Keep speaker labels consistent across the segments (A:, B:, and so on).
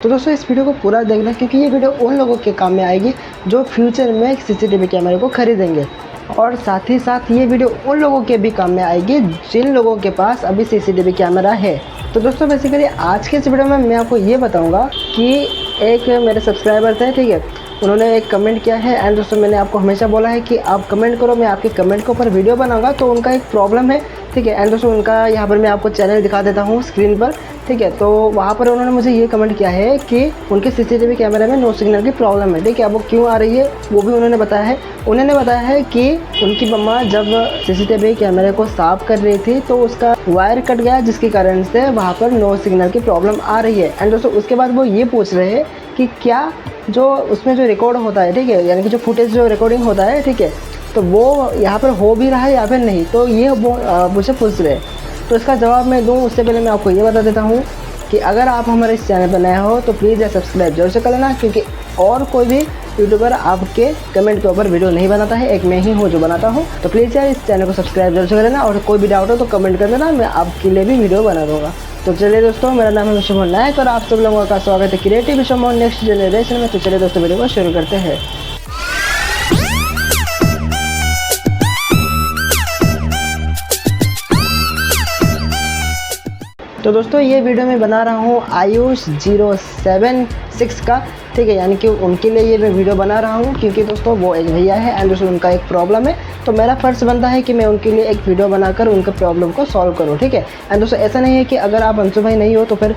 A: तो दोस्तों इस वीडियो को पूरा देखना क्योंकि ये वीडियो उन लोगों के काम में आएगी जो फ्यूचर में एक सीसीटीवी कैमरे को खरीदेंगे, और साथ ही साथ ये वीडियो उन लोगों के भी काम में आएगी जिन लोगों के पास अभी सीसीटीवी कैमरा है। तो दोस्तों बेसिकली आज के इस वीडियो में मैं आपको ये बताऊंगा कि एक मेरे सब्सक्राइबर थे, ठीक है, उन्होंने एक कमेंट किया है। एंड दोस्तों मैंने आपको हमेशा बोला है कि आप कमेंट करो, मैं आपके कमेंट के ऊपर वीडियो बनाऊंगा। तो उनका एक प्रॉब्लम है, ठीक है। एंड दोस्तों उनका यहाँ पर मैं आपको चैनल दिखा देता हूँ स्क्रीन पर, ठीक है। तो वहाँ पर उन्होंने मुझे ये कमेंट किया है कि उनके सीसीटीवी कैमरे में नो सिग्नल की प्रॉब्लम है, ठीक है। अब वो क्यों आ रही है वो भी उन्होंने बताया है। उन्होंने बताया है कि उनकी मम्मा जब सीसीटीवी कैमरे को साफ कर रही थी तो उसका वायर कट गया, जिसके कारण से वहाँ पर नो सिग्नल की प्रॉब्लम आ रही है। एंड दोस्तों उसके बाद वो ये पूछ रहे हैं कि क्या जो उसमें जो रिकॉर्ड होता है, ठीक है, यानी कि जो फुटेज जो रिकॉर्डिंग होता है, ठीक है, तो वो यहाँ पर हो भी रहा है या फिर नहीं। तो ये वो मुझे पूछ रहे हैं। तो इसका जवाब मैं दूँ उससे पहले मैं आपको ये बता देता हूँ कि अगर आप हमारे इस चैनल पर नए हो तो प्लीज़ सब्सक्राइब जरूर से कर लेना, क्योंकि और कोई भी यूट्यूबर आपके कमेंट के ऊपर वीडियो नहीं बनाता है, एक मैं ही हूँ जो बनाता हूँ। तो प्लीज़ यार इस चैनल को सब्सक्राइब जरूर से कर लेना, और कोई भी डाउट हो तो कमेंट कर देना, मैं आपके लिए भी वीडियो बना दूँगा। तो चलिए दोस्तों, मेरा नाम है विश्वमोहन नायक और आप सब लोगों का स्वागत है क्रिएटिव विश्वमोहन नेक्स्ट जनरेशन में। तो चलिए दोस्तों वीडियो को शुरू करते हैं। तो दोस्तों ये वीडियो मैं बना रहा हूँ आयुष 076 का, ठीक है, यानी कि उनके लिए ये मैं वीडियो बना रहा हूँ क्योंकि दोस्तों वो एक भैया है एंड दोस्तों उनका एक प्रॉब्लम है। तो मेरा फ़र्ज़ बनता है कि मैं उनके लिए एक वीडियो बनाकर उनके प्रॉब्लम को सॉल्व करूँ, ठीक है। एंड दोस्तों ऐसा नहीं है कि अगर आप अंशु भाई नहीं हो तो फिर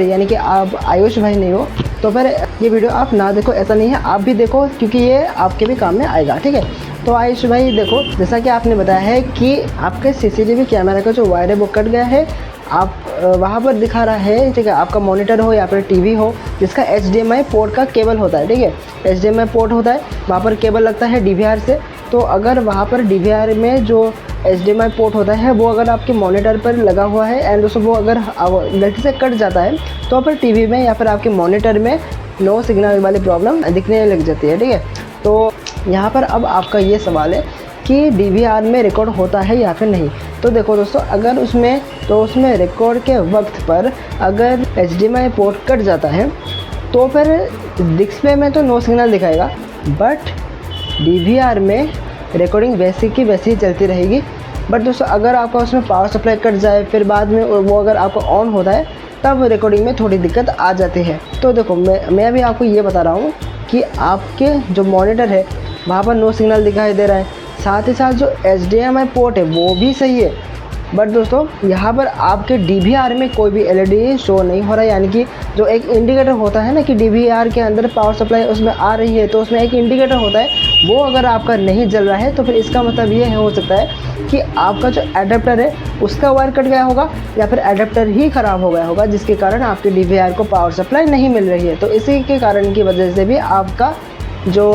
A: यानी कि आप आयुष भाई नहीं हो तो फिर ये वीडियो आप ना देखो, ऐसा नहीं है, आप भी देखो क्योंकि ये आपके भी काम में आएगा, ठीक है। तो आयुष भाई देखो, जैसा कि आपने बताया है कि आपके सीसीटीवी कैमरा का जो वायर है वो कट गया है। आप वहाँ पर दिखा रहा है, ठीक है, आपका मॉनिटर हो या फिर टीवी हो जिसका HDMI पोर्ट का केबल होता है, ठीक है, HDMI पोर्ट होता है, वहाँ पर केबल लगता है DVR से। तो अगर वहाँ पर DVR में जो HDMI पोर्ट होता है वो अगर आपके मॉनिटर पर लगा हुआ है एंड दोस्तों वो अगर गलती से कट जाता है तो फिर टीवी में या फिर आपके मॉनिटर में नो सिग्नल वाली प्रॉब्लम दिखने लग जाती है, ठीक है। तो यहाँ पर अब आपका ये सवाल है कि DVR में रिकॉर्ड होता है या फिर नहीं। तो देखो दोस्तों, अगर उसमें रिकॉर्ड के वक्त पर अगर HDMI पोर्ट कट जाता है तो फिर डिस्प्ले में तो नो सिग्नल दिखाएगा, बट DVR में रिकॉर्डिंग वैसी की वैसी ही चलती रहेगी। बट दोस्तों अगर आपका उसमें पावर सप्लाई कट जाए फिर बाद में वो अगर आपका ऑन होता है तब रिकॉर्डिंग में थोड़ी दिक्कत आ जाती है। तो देखो मैं अभी आपको ये बता रहा हूँ कि आपके जो मॉनिटर है वहाँ पर नो सिग्नल दिखाई दे रहा है, साथ ही साथ जो HDMI पोर्ट है वो भी सही है। बट दोस्तों यहाँ पर आपके DVR में कोई भी LED शो नहीं हो रहा है, यानी कि जो एक इंडिकेटर होता है ना कि DVR के अंदर पावर सप्लाई उसमें आ रही है तो उसमें एक इंडिकेटर होता है, वो अगर आपका नहीं जल रहा है तो फिर इसका मतलब ये हो सकता है कि आपका जो एडेप्टर है उसका वायर कट गया होगा या फिर एडेप्टर ही ख़राब हो गया होगा, जिसके कारण आपके DVR को पावर सप्लाई नहीं मिल रही है। तो इसी के कारण की वजह से भी आपका जो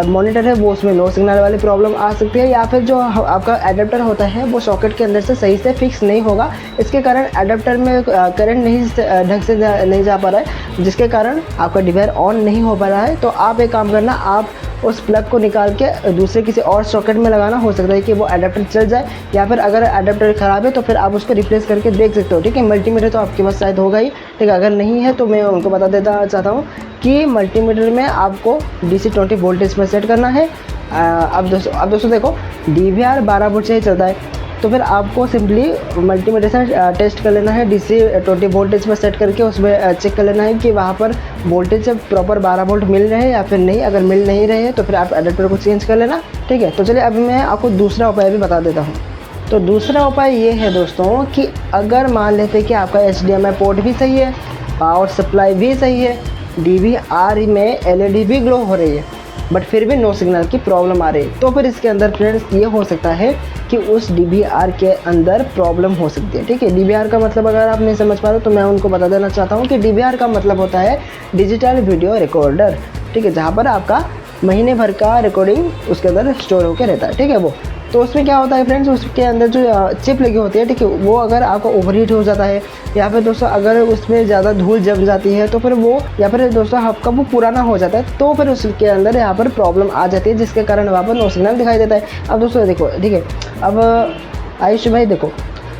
A: मॉनिटर है वो उसमें नो सिग्नल वाली प्रॉब्लम आ सकती है, या फिर जो आपका एडेप्टर होता है वो सॉकेट के अंदर से सही से फिक्स नहीं होगा, इसके कारण एडेप्टर में करंट ढंग से नहीं जा पा रहा है, जिसके कारण आपका DVR ऑन नहीं हो पा रहा है। तो आप एक काम करना, आप उस प्लग को निकाल के दूसरे किसी और सॉकेट में लगाना, हो सकता है कि वो एडेप्टर चल जाए, या फिर अगर एडेप्टर ख़राब है तो फिर आप उसको रिप्लेस करके देख सकते हो, ठीक है। मल्टीमीटर तो आपके पास शायद होगा ही, ठीक है, अगर नहीं है तो मैं उनको बता देता चाहता हूँ कि मल्टीमीटर में आपको DC 20 वोल्टेज पर सेट करना है। अब दोस्तों देखो DVR 12 वोल्ट से ही चलता है, तो फिर आपको सिंपली मल्टीमीटर से टेस्ट कर लेना है, DC 20 वोल्टेज पर सेट करके उसमें चेक कर लेना है कि वहाँ पर वोल्टेज प्रॉपर 12 वोल्ट मिल रहे हैं या फिर नहीं। अगर मिल नहीं रहे हैं तो फिर आप एडेप्टर को चेंज कर लेना, ठीक है। तो चलिए अभी मैं आपको दूसरा उपाय भी बता देता हूँ। तो दूसरा उपाय ये है दोस्तों कि अगर मान लेते कि आपका HDMI पोर्ट भी सही है, पावर सप्लाई भी सही है, DVR में LED भी ग्लो हो रही है, बट फिर भी नो सिग्नल की प्रॉब्लम आ रही है, तो फिर इसके अंदर फ्रेंड्स ये हो सकता है कि उस DVR के अंदर प्रॉब्लम हो सकती है, ठीक है। DVR का मतलब अगर आप नहीं समझ पा रहे हो तो मैं उनको बता देना चाहता हूँ कि DVR का मतलब होता है डिजिटल वीडियो रिकॉर्डर, ठीक है, जहाँ पर आपका महीने भर का रिकॉर्डिंग उसके अंदर स्टोर होकर रहता है, ठीक है। वो तो उसमें क्या होता है फ्रेंड्स, उसके अंदर जो चिप लगी होती है, ठीक है, वो अगर आपको ओवरहीट हो जाता है या फिर दोस्तों अगर उसमें ज़्यादा धूल जम जाती है तो फिर वो, या फिर दोस्तों आपका वो पुराना हो जाता है तो फिर उसके अंदर यहाँ पर प्रॉब्लम आ जाती है, जिसके कारण वहाँ पर नो सिग्नल दिखाई देता है। अब दोस्तों देखो, ठीक है, अब आयुष भाई देखो,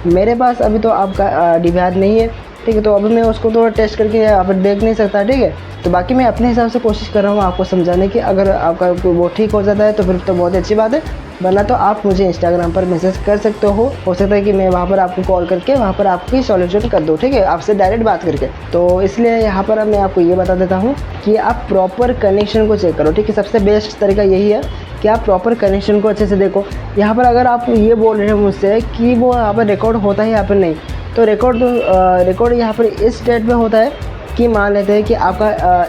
A: मेरे पास अभी तो आपका DVR नहीं है, ठीक है। तो अभी मैं उसको तो टेस्ट करके यहाँ पर देख नहीं सकता, ठीक है। तो बाकी मैं अपने हिसाब से कोशिश कर रहा हूँ आपको समझाने की। अगर आपका वो ठीक हो जाता है तो फिर तो बहुत अच्छी बात है, वरना तो आप मुझे इंस्टाग्राम पर मैसेज कर सकते हो सकता है कि मैं वहाँ पर आपको कॉल करके वहाँ पर आपकी सॉल्यूशन कर दूँ, ठीक है, आपसे डायरेक्ट बात करके। तो इसलिए यहाँ पर मैं आपको ये बता देता हूँ कि आप प्रॉपर कनेक्शन को चेक करो, ठीक है। सबसे बेस्ट तरीका यही है कि आप प्रॉपर कनेक्शन को अच्छे से देखो। यहाँ पर अगर आप ये बोल रहे हो मुझसे कि वो यहाँ पर रिकॉर्ड होता है, यहाँ पर नहीं, तो रिकॉर्ड यहाँ पर इस स्टेट में होता है कि मान लेते हैं कि आपका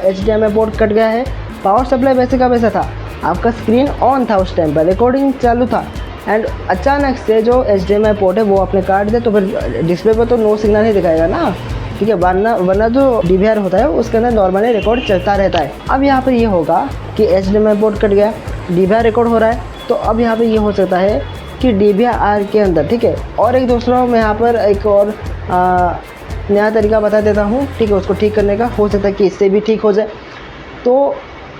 A: HDMI पोर्ट कट गया है, पावर सप्लाई वैसे का वैसा था, आपका स्क्रीन ऑन था, उस टाइम पर रिकॉर्डिंग चालू था, एंड अचानक से जो HDMI पोर्ट है वो आपने काट दिया, तो फिर डिस्प्ले पर तो नो सिग्नल ही दिखाएगा ना, ठीक है। वरना जो DVR होता है उसके अंदर नॉर्मली रिकॉर्ड चलता रहता है। अब यहाँ पर ये होगा कि HDMI पोर्ट कट गया, DVR रिकॉर्ड हो रहा है, तो अब यहाँ पर ये हो सकता है कि DVR के अंदर, ठीक है। और एक दूसरा मैं यहाँ पर एक और नया तरीका बता देता हूँ, ठीक है, उसको ठीक करने का। हो सकता है कि इससे भी ठीक हो जाए। तो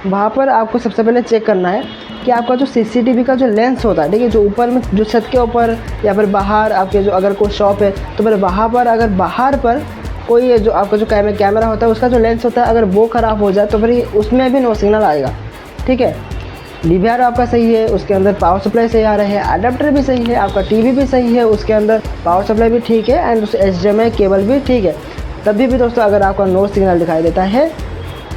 A: वहाँ पर आपको सबसे पहले चेक करना है कि आपका जो CCTV का जो लेंस होता है, ठीक है, जो ऊपर में, जो छत के ऊपर या फिर बाहर आपके जो अगर कोई शॉप है तो फिर वहाँ पर अगर बाहर पर कोई जो आपका जो कैमरा होता है उसका जो लेंस होता है अगर वो ख़राब हो जाए तो फिर उसमें भी नो सिग्नल आएगा, ठीक है। DVR आपका सही है, उसके अंदर पावर सप्लाई सही आ रहा है, अडेप्टर भी सही है, आपका TV भी सही है, उसके अंदर पावर सप्लाई भी ठीक है, एंड उस HDMI केबल भी ठीक है। तभी भी दोस्तों अगर आपका नो सिग्नल दिखाई देता है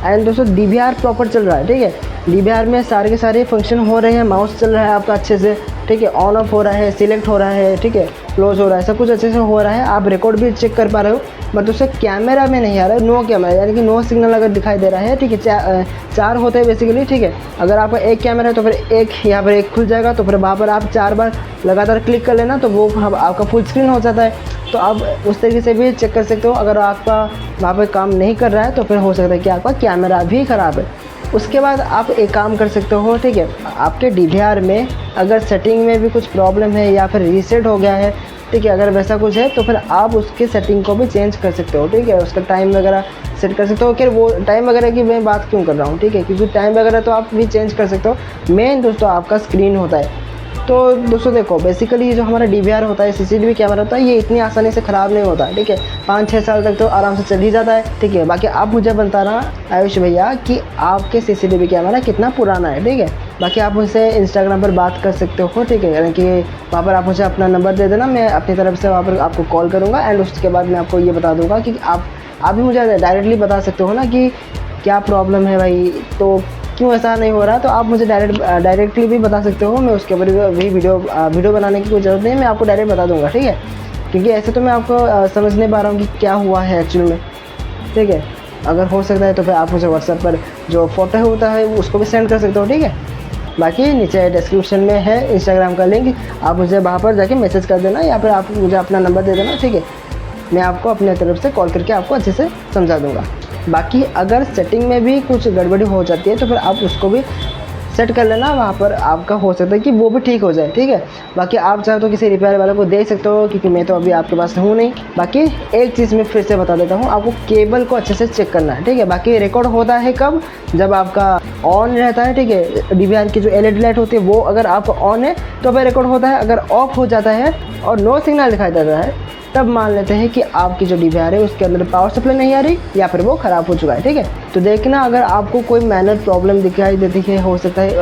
A: एंड दोस्तों DVR प्रॉपर चल रहा है, ठीक है, DVR में सारे के सारे फंक्शन हो रहे हैं, माउस चल रहा है आपका अच्छे से, ठीक है, ऑन ऑफ हो रहा है, सिलेक्ट हो रहा है, ठीक है, क्लोज हो रहा है, सब कुछ अच्छे से हो रहा है, आप रिकॉर्ड भी चेक कर पा रहे हो, बट उससे कैमरा में नहीं आ रहा है, नो कैमरा, यानी कि नो सिग्नल अगर दिखाई दे रहा है, ठीक है। चार होते हैं बेसिकली, ठीक है। अगर आपका एक कैमरा है तो फिर एक यहाँ पर एक खुल जाएगा, तो फिर वहाँ पर आप 4 बार लगातार क्लिक कर लेना तो वो आपका फुल स्क्रीन हो जाता है। तो आप उस तरीके से भी चेक कर सकते हो। अगर आपका वहाँ पर काम नहीं कर रहा है तो फिर हो सकता है कि आपका कैमरा भी ख़राब है। उसके बाद आप एक काम कर सकते हो, ठीक है, आपके DVR में अगर सेटिंग में भी कुछ प्रॉब्लम है या फिर रीसेट हो गया है, ठीक है, अगर वैसा कुछ है तो फिर आप उसके सेटिंग को भी चेंज कर सकते हो, ठीक है, उसका टाइम वगैरह सेट कर सकते हो। फिर वो टाइम वगैरह की मैं बात क्यों कर रहा हूँ, ठीक है, क्योंकि टाइम वगैरह तो आप भी चेंज कर सकते हो। मेन दोस्तों आपका स्क्रीन होता है। तो दोस्तों देखो, बेसिकली जो हमारा DVR होता है, CCTV कैमरा होता है, ये इतनी आसानी से ख़राब नहीं होता, ठीक है, 5-6 साल तक तो आराम से चल ही जाता है, ठीक है। बाकी आप मुझे बताना आयुष भैया कि आपके CCTV कैमरा कितना पुराना है, ठीक है। बाकी आप मुझसे इंस्टाग्राम पर बात कर सकते हो, ठीक है, यानी कि वहाँ पर आप मुझे अपना नंबर दे देना, मैं अपनी तरफ से वहाँ पर आपको कॉल करूँगा, एंड उसके बाद मैं आपको ये बता दूँगा कि आप भी मुझे डायरेक्टली बता सकते हो ना कि क्या प्रॉब्लम है भाई, तो क्यों ऐसा नहीं हो रहा। तो आप मुझे डायरेक्टली भी बता सकते हो, मैं उसके ऊपर भी वीडियो बनाने की कोई ज़रूरत नहीं है, मैं आपको डायरेक्ट बता दूंगा, ठीक है। क्योंकि ऐसे तो मैं आपको समझ नहीं पा रहा हूँ कि क्या हुआ है एक्चुअल में, ठीक है। अगर हो सकता है तो फिर आप मुझे व्हाट्सएप पर जो फ़ोटो होता है उसको भी सेंड कर सकते हो, ठीक है। बाकी नीचे डिस्क्रिप्शन में है इंस्टाग्राम का लिंक, आप मुझे वहाँ पर जाके मैसेज कर देना या फिर आप मुझे अपना नंबर दे देना, ठीक है। मैं आपको अपने तरफ से कॉल करके आपको अच्छे से समझा दूँगा। बाकी अगर सेटिंग में भी कुछ गड़बड़ी हो जाती है तो फिर आप उसको भी सेट कर लेना, वहाँ पर आपका हो सकता है कि वो भी ठीक हो जाए, ठीक है। बाकी आप चाहो तो किसी रिपेयर वाले को दे सकते हो, क्योंकि मैं तो अभी आपके पास हूँ नहीं। बाकी एक चीज़ मैं फिर से बता देता हूँ, आपको केबल को अच्छे से चेक करना है, ठीक है। बाकी रिकॉर्ड होता है कब, जब आपका ऑन रहता है, ठीक है, DVR की जो LED लाइट होती है वो अगर आप ऑन है तो फिर रिकॉर्ड होता है। अगर ऑफ हो जाता है और नो सिग्नल दिखाई देता है तब मान लेते हैं कि आपकी जो DVR है उसके अंदर पावर सप्लाई नहीं आ रही या फिर वो ख़राब हो चुका है, ठीक है। तो देखना, अगर आपको कोई मैनर प्रॉब्लम दिखाई देती है, हो सकता है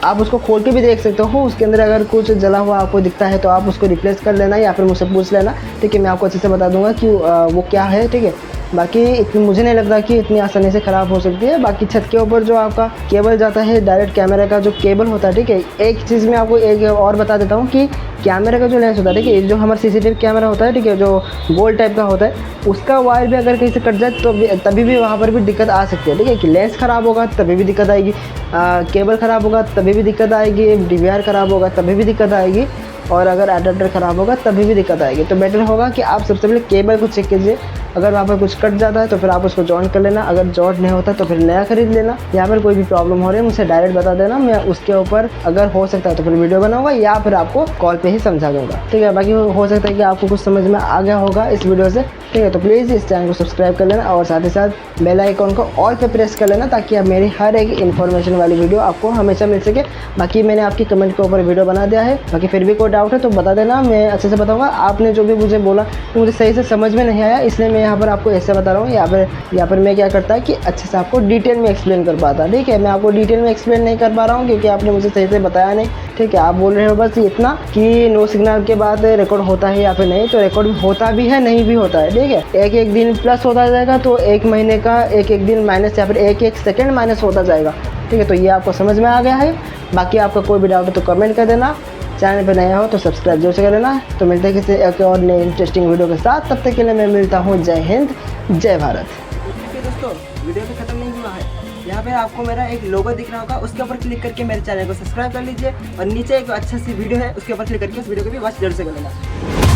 A: आप उसको खोल के भी देख सकते हो, उसके अंदर अगर कुछ जला हुआ आपको दिखता है तो आप उसको रिप्लेस कर लेना या फिर मुझसे पूछ लेना, ठीक है। मैं आपको अच्छे से बता दूंगा कि वो क्या है, ठीक है। बाकी इतनी मुझे नहीं लगता कि इतनी आसानी से ख़राब हो सकती है। बाकी छत के ऊपर जो आपका केबल जाता है, डायरेक्ट कैमरे का जो केबल होता है, ठीक है। एक चीज़ मैं आपको एक और बता देता हूँ कि कैमरे का जो लेंस होता है, ठीक है, जो हमारा CCTV कैमरा होता है, ठीक है, जो गोल टाइप का होता है, उसका वायर भी अगर कहीं से कट जाए तो तभी भी वहाँ पर भी दिक्कत आ सकती है, ठीक है। कि लेंस ख़राब होगा तभी भी दिक्कत आएगी, केबल ख़राब होगा तभी भी दिक्कत आएगी, DVR ख़राब होगा तभी भी दिक्कत आएगी, और अगर अडेप्टर ख़राब होगा तभी भी दिक्कत आएगी। तो बेटर होगा कि आप सबसे पहले केबल को चेक कीजिए। अगर वहाँ पर कुछ कट जाता है तो फिर आप उसको जॉइन कर लेना, अगर जॉइन नहीं होता तो फिर नया खरीद लेना। यहाँ पर कोई भी प्रॉब्लम हो रही है मुझे डायरेक्ट बता देना, मैं उसके ऊपर अगर हो सकता है तो फिर वीडियो बनाऊंगा या फिर आपको कॉल पे ही समझा दूंगा, ठीक है। बाकी हो सकता है कि आपको कुछ समझ में आ गया होगा इस वीडियो से। ठीक है। तो प्लीज़ इस चैनल को सब्सक्राइब कर लेना और साथ ही साथ बेल आइकॉन को ऑल पे प्रेस कर लेना, ताकि आप मेरी हर एक इन्फॉर्मेशन वाली वीडियो आपको हमेशा मिल सके। बाकी मैंने आपकी कमेंट के ऊपर वीडियो बना दिया है, बाकी फिर भी कोई डाउट है तो बता देना, मैं अच्छे से बताऊँगा। आपने जो भी मुझे बोला तो मुझे सही से समझ में नहीं आया, इसलिए मैं यहाँ पर आपको ऐसे बता रहा हूँ। यहाँ पर मैं क्या करता है कि अच्छे से आपको डिटेल में एक्सप्लेन कर पाता, ठीक है। मैं आपको डिटेल में एक्सप्लेन नहीं कर पा रहा हूँ क्योंकि आपने मुझे सही से बताया नहीं, ठीक है। आप बोल रहे हो बस इतना कि नो सिग्नल के बाद रिकॉर्ड होता है या फिर नहीं, तो रिकॉर्ड होता भी है, नहीं भी होता है, ठीक है। एक दिन प्लस होता जाएगा तो एक महीने का एक दिन माइनस या फिर एक सेकंड माइनस होता जाएगा, ठीक है। तो ये आपको समझ में आ गया है। बाकी आपका कोई भी डाउट है तो कमेंट कर देना, चैनल पर नया हो तो सब्सक्राइब जरूर से कर लेना। तो मिलते हैं किसी एक और नए इंटरेस्टिंग वीडियो के साथ, तब तक के लिए मैं मिलता हूँ। जय हिंद, जय भारत। देखिए दोस्तों, वीडियो भी खत्म नहीं हुआ है। यहाँ पे आपको मेरा एक लोगो दिख रहा होगा, उसके ऊपर क्लिक करके मेरे चैनल को सब्सक्राइब कर लीजिए और नीचे एक अच्छा सी वीडियो है, उसके ऊपर क्लिक करके उस वीडियो को भी वॉच जरूर से कर लेना।